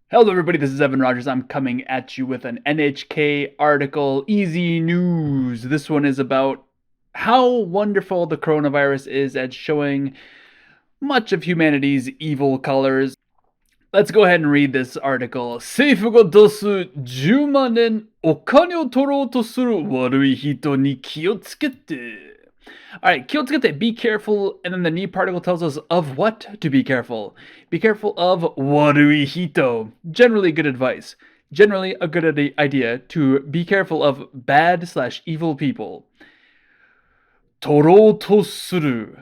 Hello everybody, this is Evan Rogers. I'm coming at you with an NHK article, Easy News. This one is about how wonderful the coronavirus is at showing much of humanity's evil colors. Let's go ahead and read this article. 政府が出す10万円お金を取ろうとする悪い人に気をつけて. Alright, 気をつけて, be careful, and then the knee particle tells us of what to be careful. Be careful of 悪い人. Generally good advice. Generally a good idea to be careful of bad/evil people. 取ろうとする.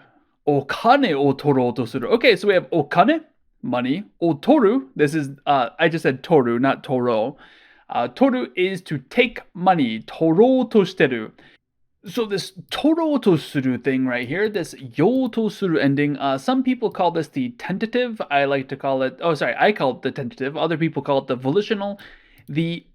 お金を取ろうとする. Okay, so we have お金, money. を取る, this is, I just said 取る, not 取ろう. 取る is to take money. 取ろうとしてる. So this 取ろうとする thing right here, this ようとする ending, some people call this the tentative. I like to call it, I call it the tentative. Other people call it the volitional. The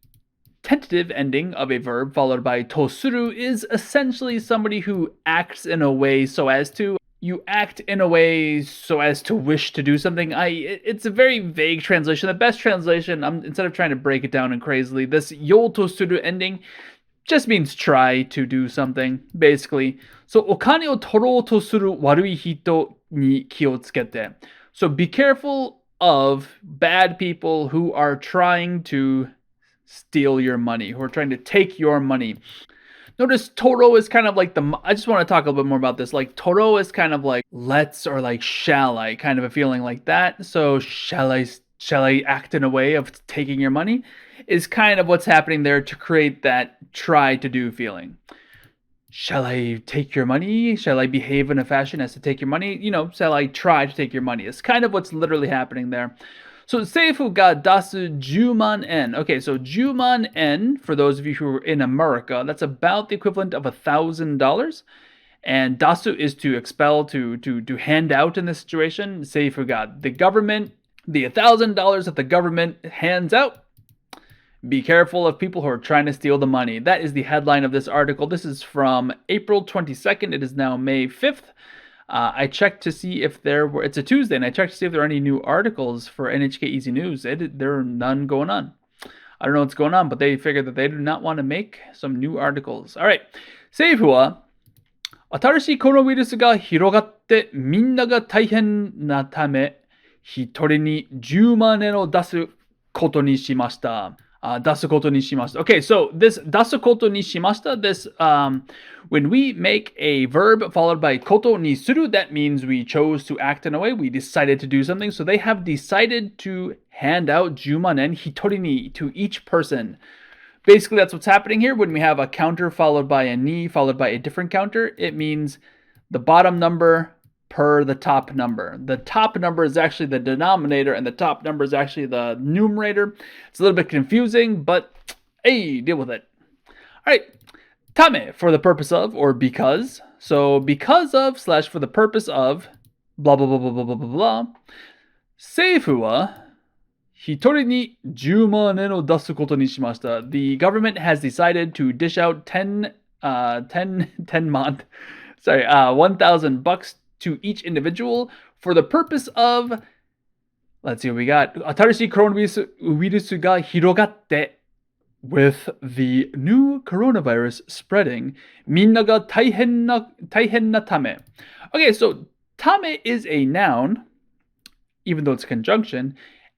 tentative ending of a verb followed by とする is essentially somebody who acts in a way so as to. You act in a way so as to wish to do something. It's a very vague translation. The best translation, instead of trying to break it down and crazily, this ようとする ending just means try to do something, basically. So, お金を取ろうとする悪い人に気をつけて. So, be careful of bad people who are trying to steal your money, who are trying to take your money. Notice toro is kind of like I just want to talk a little bit more about this. Like, toro is kind of like let's or like shall I, kind of a feeling like that. So, shall I act in a way of taking your money is kind of what's happening there to create that try to do feeling. Shall I take your money? Shall I behave in a fashion as to take your money? Shall I try to take your money? It's kind of what's literally happening there. So, 政府が出す10万円. Okay, so 10万円, for those of you who are in America, that's about the equivalent of $1,000. And 出す is to expel, to hand out in this situation. 政府が, the government, the $1,000 that the government hands out. Be careful of people who are trying to steal the money. That is the headline of this article. This is from April 22nd. It is now May 5th. I checked to see if it's a Tuesday, and I checked to see if there are any new articles for NHK Easy News. There are none going on. I don't know what's going on, but they figured that they do not want to make some new articles. All right. 政府は新しいコロナウイルスが広がってみんなが大変なため、一人に10万円を出すことにしました。出すことにしました. Okay, so this 出すことにしました, this, when we make a verb followed by ことにする, that means we chose to act in a way, we decided to do something, so they have decided to hand out 10万円 hitori ni to each person. Basically, that's what's happening here. When we have a counter followed by a ni followed by a different counter, it means the bottom number per the top number. The top number is actually the denominator and the top number is actually the numerator. It's a little bit confusing, but hey, deal with it. All right. Tame, for the purpose of or because. So because of / for the purpose of blah, blah, blah, blah, blah, blah, blah, blah. 政府は一人に10万円を出すことにしました. The government has decided to dish out 1,000 bucks to each individual for the purpose of, let's see what we got. 新しいコロナウイルスが広がって with the new coronavirus spreading, みんなが大変なため. Okay, so ため is a noun, even though it's a conjunction,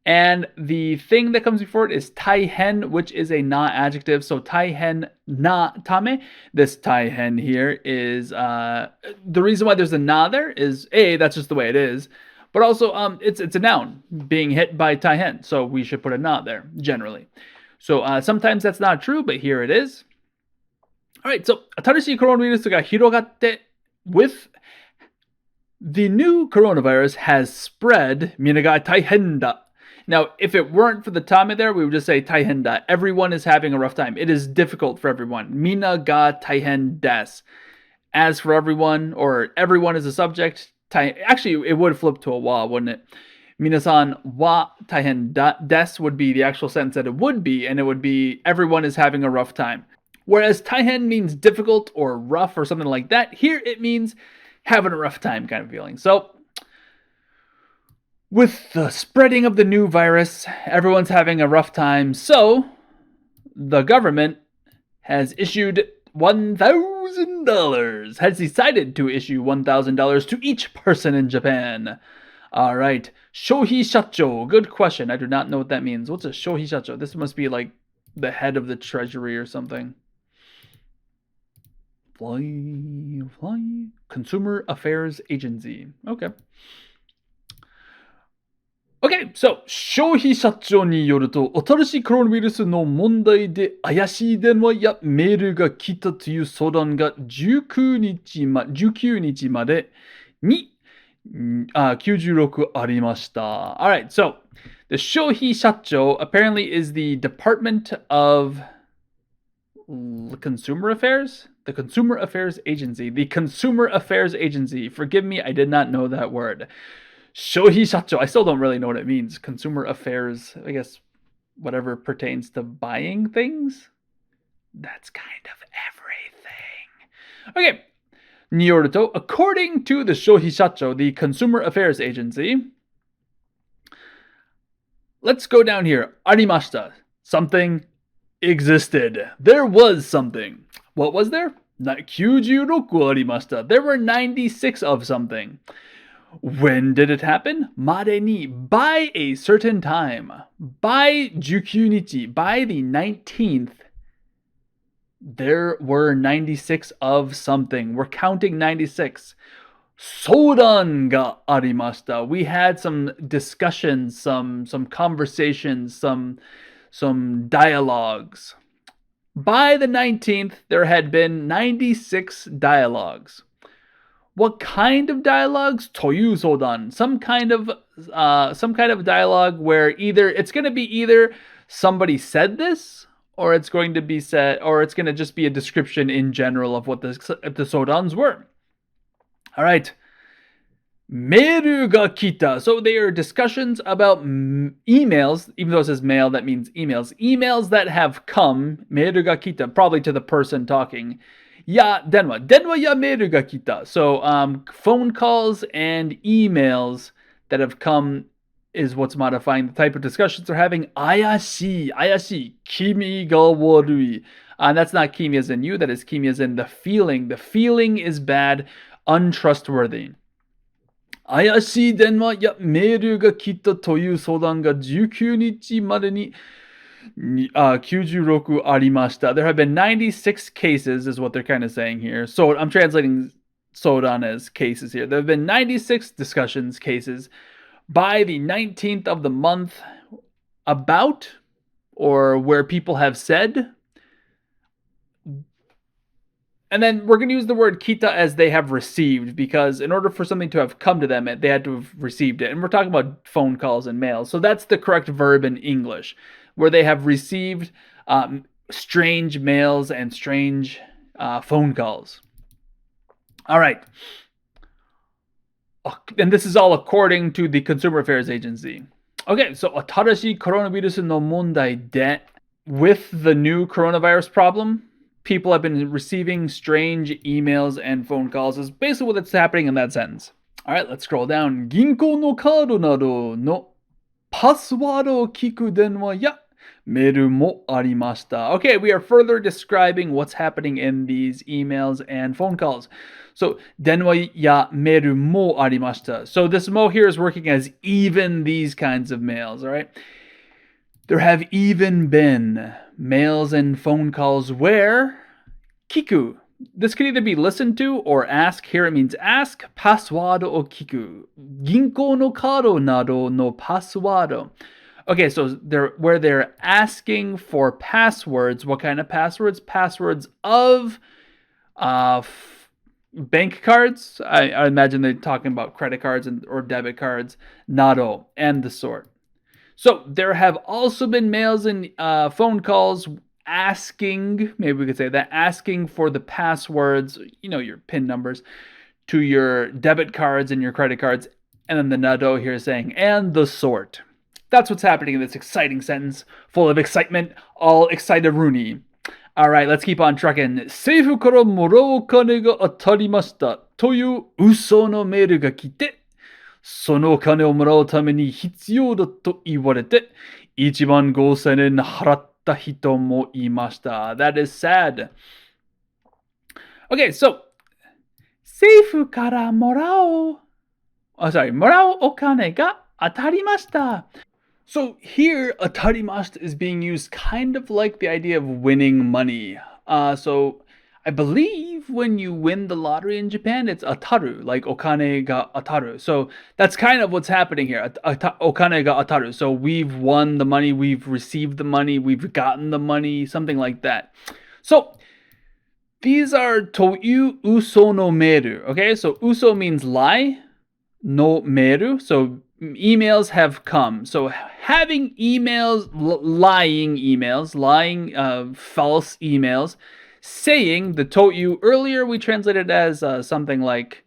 and the thing that comes before it is 大変, which is a na adjective. So 大変なため. This 大変 here is, the reason why there's a na there is, A, that's just the way it is. But also, it's a noun, being hit by 大変. So we should put a na there, generally. So sometimes that's not true, but here it is. All right, so 新しいコロナウイルスが広がって with the new coronavirus has spread, みんなが大変だ. Now, if it weren't for the tame there, we would just say 大変だ. Everyone is having a rough time. It is difficult for everyone. みんなが大変です. As for everyone, or everyone is a subject, actually, it would flip to a wa, wouldn't it? 皆さんは大変だです would be the actual sentence that it would be, and it would be everyone is having a rough time. Whereas taihen means difficult or rough or something like that, here it means having a rough time kind of feeling. So, with the spreading of the new virus, everyone's having a rough time. So, the government has issued $1,000, has decided to issue $1,000 to each person in Japan. All right. Shohi shacho. Good question. I do not know what that means. What's a shohi shacho? This must be like the head of the treasury or something. Fly. Consumer Affairs Agency. Okay. Okay, so 消費者庁によると、新しいコロナウイルスの問題で怪しい電話やメールが来たという相談が19日までに96ありました。Alright, so the 消費者庁 apparently is the Department of Consumer Affairs? The Consumer Affairs Agency. The Consumer Affairs Agency. Forgive me, I did not know that word. Shohi shacho. I still don't really know what it means. Consumer affairs, I guess, whatever pertains to buying things. That's kind of everything. Okay. Nyoruto, according to the Shohi shacho, the Consumer Affairs Agency. Let's go down here. Arimashita. Something existed. There was something. What was there? 96 arimashita. There were 96 of something. When did it happen? Mare ni, by a certain time. By Jukunichi, by the 19th, there were 96 of something. We're counting 96. Sodan ga arimashita. We had some discussions, some conversations, some dialogues. By the 19th, there had been 96 dialogues. What kind of dialogues? Toyu sodan. Some kind of dialogue where it's going to be either somebody said this, or it's going to be said, or it's going to just be a description in general of what the sodans were. All right. Meru ga kita. So they are discussions about emails. Even though it says mail, that means emails. Emails that have come. Meru ga kita, probably to the person talking. Ya denwa. Denwa ya meru ga kita. So phone calls and emails that have come is what's modifying the type of discussions they're having. Ayashi. Kimi ga warui. That's not kimi as in you. That is kimi as in the feeling. The feeling is bad, untrustworthy. Ayashi denwa ya meru ga kita toyu sodan ga 19日までに96 arimashita. There have been 96 cases, is what they're kind of saying here. So I'm translating sodan as cases here. There have been 96 discussions, cases, by the 19th of the month about, or where people have said. And then we're going to use the word kita as they have received, because in order for something to have come to them, they had to have received it. And we're talking about phone calls and mail. So that's the correct verb in English, where they have received strange mails and strange phone calls. All right. And this is all according to the Consumer Affairs Agency. Okay, so 新しいコロナウイルスの問題で with the new coronavirus problem, people have been receiving strange emails and phone calls is basically what's happening in that sentence. All right, let's scroll down. 銀行のカードなどのパスワードを聞く電話やメールもありました。Okay, we are further describing what's happening in these emails and phone calls. So, 電話やメールもありました。So, this mo here is working as even these kinds of mails, all right? There have even been mails and phone calls where kiku. This could either be listened to or ask. Here it means ask. Password o kiku. 銀行のカードなどのパスワード. Okay, so they're asking for passwords. What kind of passwords? Passwords of bank cards. I imagine they're talking about credit cards or debit cards. Nado and the sort. So there have also been mails and phone calls asking, maybe we could say that, asking for the passwords, your PIN numbers, to your debit cards and your credit cards. And then the nado here is saying, and the sort. That's what's happening in this exciting sentence, full of excitement, all excited Rooney. All right, let's keep on trucking. 政府からもらうお金が当たりましたという嘘のメールが来て、そのお金をもらうために必要だと言われて、1万5千円払った人もいました。That is sad. Okay, so 政府からもらうお金が当たりました。So here, atarimashita is being used kind of like the idea of winning money. So I believe when you win the lottery in Japan, it's ataru, like okane ga ataru. So that's kind of what's happening here. Okane ga ataru. So we've won the money, we've received the money, we've gotten the money, something like that. So these are toyu uso no meru. Okay, so uso means lie, no meru. So emails have come. So having emails, lying false emails, saying the toyu earlier we translated as something like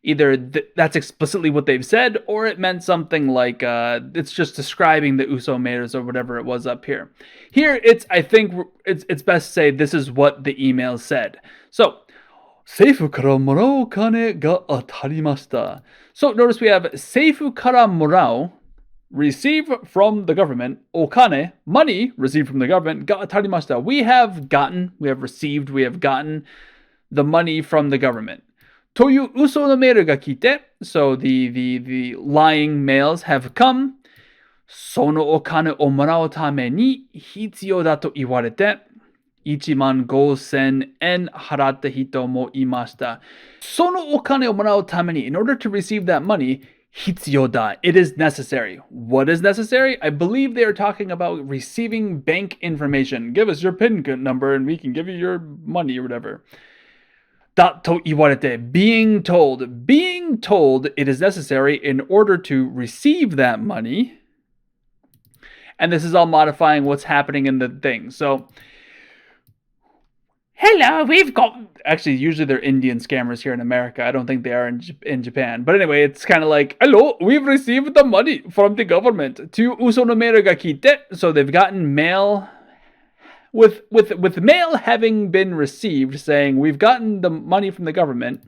either that's explicitly what they've said, or it meant something like it's just describing the uso meres or whatever it was up here. Here I think it's best to say this is what the email said. So 政府からもらうお金が当たりました。So notice we have 政府からもらう receive from the government, お金 money received from the government が当たりました。We have received, we have gotten the money from the government. という嘘のメールが来て so the lying mails have come. そのお金をもらうために必要だと言われて1万5千円払った人もいました。そのお金をもらうために in order to receive that money, 必要だ. It is necessary. What is necessary? I believe they are talking about receiving bank information. Give us your PIN number and we can give you your money or whatever. だと言われて being told it is necessary in order to receive that money. And this is all modifying what's happening in the thing. So hello, we've got... Actually, usually they're Indian scammers here in America. I don't think they are in Japan. But anyway, it's kind of like, hello, we've received the money from the government. To uso no meru ga kite. So they've gotten mail... With mail having been received saying, we've gotten the money from the government.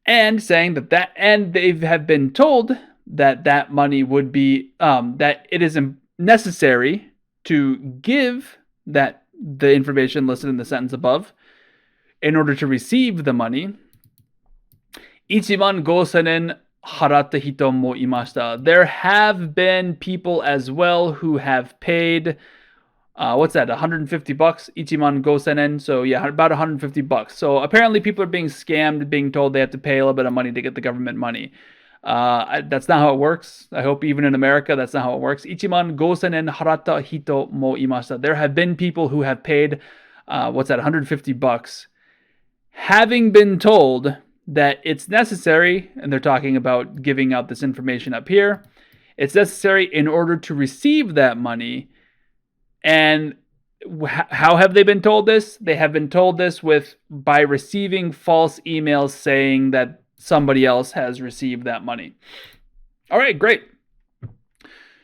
And saying and they have been told that money would be... that it is necessary to give the information listed in the sentence above in order to receive the money. 1万5千円払った人もいました。There have been people as well who have paid what's that, $150? 1万5千円. So yeah, about $150. So apparently people are being scammed, being told they have to pay a little bit of money to get the government money. That's not how it works. I hope even in America, that's not how it works. 1万5千円払った人もいました. There have been people who have paid, what's that, $150, having been told that it's necessary, and they're talking about giving out this information up here, it's necessary in order to receive that money. And how have they been told this? They have been told this by receiving false emails saying that somebody else has received that money. All right, great.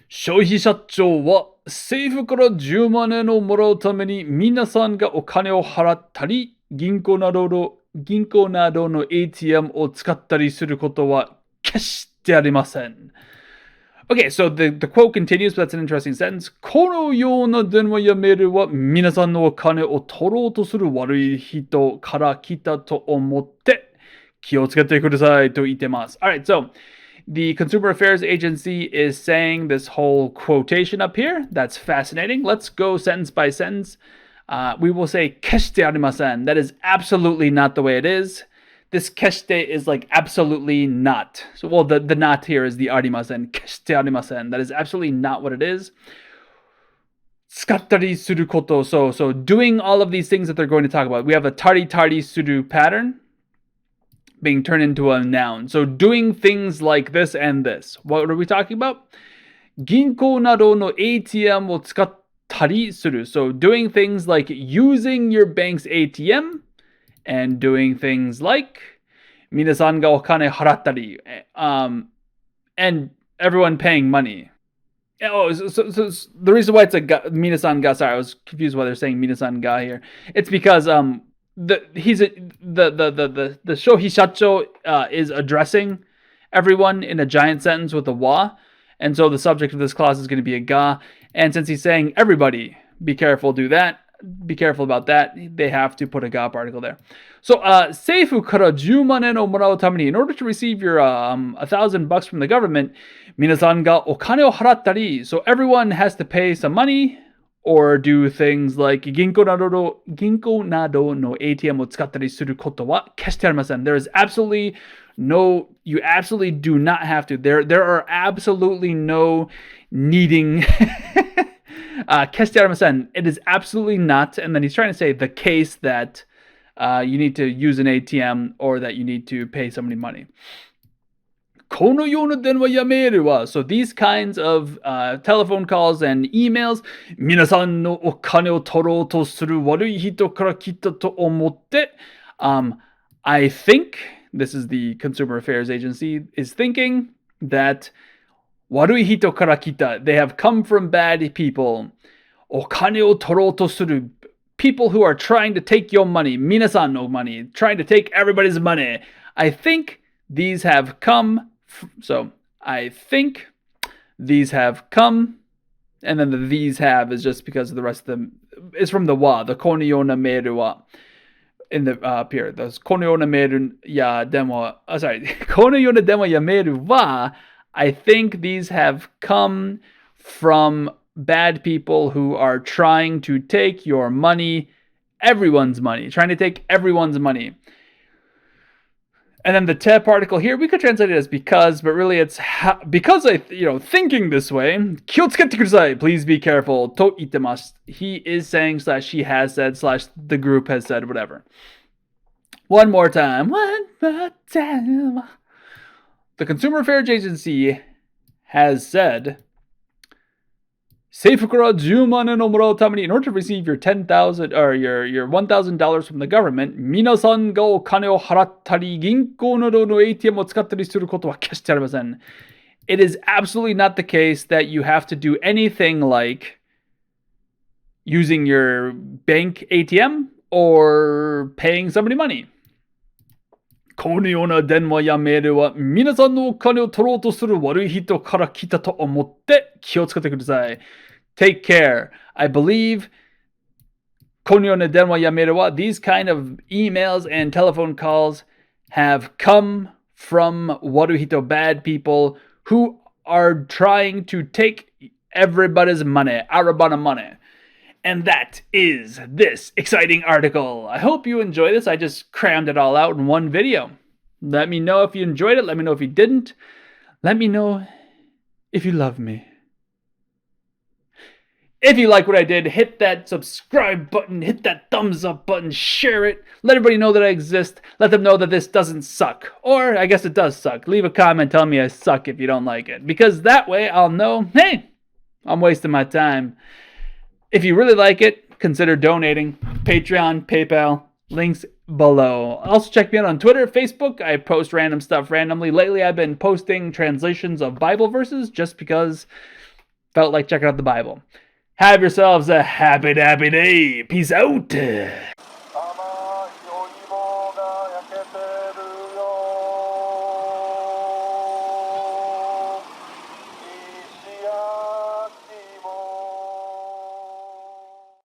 消費者庁は政府から10万円をもらうために皆さんがお金を払ったり、銀行などの ATM を使ったりすることは決してありません。Okay, so the quote continues, but that's an interesting sentence. このような電話やメールは皆さんのお金を取ろうとする悪い人から来たと思って気をつけてくださいと言ってます。Alright, so the Consumer Affairs Agency is saying this whole quotation up here. That's fascinating. Let's go sentence by sentence. We will say 決してありません. That is absolutely not the way it is. This 決して is like absolutely not. So, well, the not here is the ありません. 決してありません. That is absolutely not what it is. 使ったりすること. So doing all of these things that they're going to talk about. We have a tari suru pattern being turned into a noun. So doing things like this and this. What are we talking about? 銀行などの ATM を使ったりする. So doing things like using your bank's ATM and doing things like 皆さんがお金払ったり and everyone paying money. Oh, so the reason why it's a Minasan ga. Sorry, I was confused why they're saying Minasan ga here. It's because the Shohishacho is addressing everyone in a giant sentence with a wa, and so the subject of this clause is going to be a ga. And since he's saying everybody, be careful, do that. Be careful about that. They have to put a ga particle there. So, seifu kara 10万円をもらうために in order to receive your $1,000 from the government, 皆さんがお金を払ったり, so everyone has to pay some money or do things like 銀行などの ATM を使ったりすることは決してありません. There is absolutely no, you absolutely do not have to. There are absolutely no needing. It is absolutely not. And then he's trying to say the case that you need to use an ATM or that you need to pay somebody money. このような電話やメールは so these kinds of telephone calls and emails 皆さんのお金を取ろうとする悪い人から来たと思って I think, this is the Consumer Affairs Agency, is thinking that 悪い人から来た they have come from bad people お金を取ろうとする people who are trying to take your money 皆さんの money trying to take everybody's money. I think these have come. So, I think these have come, and then the these have is just because of the rest of them. It's from the wa, the koniyona meru wa, in the up here. The koniyona meru ya demo, koniyona demo ya meru wa, I think these have come from bad people who are trying to take your money, everyone's money, trying to take everyone's money. And then the te particle here, we could translate it as because, but really it's because thinking this way. 気をつけてください. Please be careful. と言ってます. He is saying / he has said / the group has said whatever. One more time. The Consumer Affairs Agency has said 政府から10万円をもらうために in order to receive your $10,000 or your $1,000 from the government 皆さんがお金を払ったり銀行などの ATM を使ったりすることは決してありません. It is absolutely not the case that you have to do anything like using your bank ATM or paying somebody money. このような電話やメールは皆さんのお金を取ろうとする悪い人から来たと思って気をつけてください. Take care. I believe このような電話やメールは these kind of emails and telephone calls have come from 悪い人 bad people who are trying to take everybody's money, everybody's money. And that is this exciting article. I hope you enjoy this. I just crammed it all out in one video. Let me know if you enjoyed it. Let me know if you didn't. Let me know if you love me. If you like what I did, hit that subscribe button, hit that thumbs up button, share it. Let everybody know that I exist. Let them know that this doesn't suck. Or, I guess it does suck. Leave a comment telling me I suck if you don't like it. Because that way I'll know, hey, I'm wasting my time. If you really like it, consider donating. Patreon, PayPal, links below. Also check me out on Twitter, Facebook. I post random stuff randomly. Lately I've been posting translations of Bible verses just because felt like checking out the Bible. Have yourselves a happy day. Peace out.